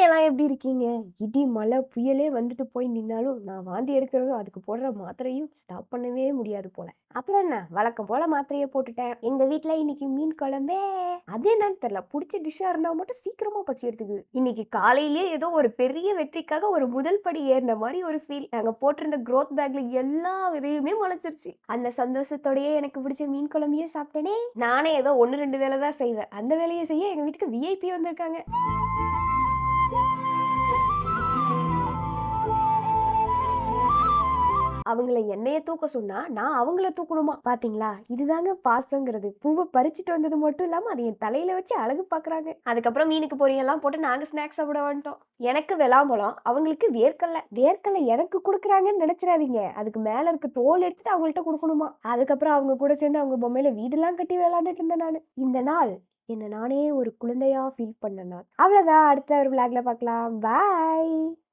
எல்லாம் எப்படி இருக்கீங்க? இடி, மழை, புயலே வந்துட்டு போய் நின்னாலும், நான் வாந்தி எடுக்கிறதும், அதுக்கு போடுற மாத்திரையும் ஸ்டாப் பண்ணவே முடியாது போல. அப்புறம் என்ன? வழக்கம் போல மாத்திரைய போட்டுட்டேன். எங்க வீட்ல இன்னைக்கு மீன் குழம்பே. அது என்னன்னு தெரியல. புடிச்ச டிஷ்ஷா இருந்தா மட்டும் சீக்கிரமா பசி எடுத்துக்குது. இன்னைக்கு காலையிலேயே ஏதோ ஒரு பெரிய வெற்றிக்காக ஒரு முதல் படி ஏறின மாரி ஒரு ஃபீல். நாங்க போட்டிருந்த குரோத் பேக்ல எல்லா விதையுமே முளைச்சிருச்சு. அந்த சந்தோஷத்தோடயே எனக்கு பிடிச்ச மீன் குழம்பையும் சாப்பிட்டேனே. நானே ஏதோ 1, 2 வேலை தான் செய்வேன். அந்த வேலையை செய்ய எங்க வீட்டுக்கு விஐபி வந்திருக்காங்க. அவங்கள என்னைய தூக்க சொன்னா, நான் அவங்கள தூக்கணுமா? பாத்தீங்களா? இதுதாங்க பாசங்கிறது. பூவ பறிச்சுட்டு வந்தது மட்டும் இல்லாம, அதை என் தலையில வச்சு அழகு பாக்குறாங்க. அதுக்கப்புறம் மீனுக்கு பொரியெல்லாம் போட்டு நாங்க ஸ்நாக்ஸ் சாப்பிட வந்துட்டோம். எனக்கு விளாம்பழம், அவங்களுக்கு வேர்க்கல்ல. வேர்க்கல்ல எனக்கு குடுக்குறாங்கன்னு நினைச்சிடாதீங்க. அதுக்கு மேல இருக்க தோல் எடுத்துட்டு அவங்கள்ட்ட குடுக்கணுமா? அதுக்கப்புறம் அவங்க கூட சேர்ந்து அவங்க பொம்மையில வீடெல்லாம் கட்டி விளையாண்டுட்டு இருந்தேன் நானு. இந்த நாள் என்ன நானே ஒரு குழந்தையா ஃபீல் பண்ண நாள். அவ்வளவுதான். அடுத்த ஒரு விளாக்ல பார்க்கலாம். பாய்.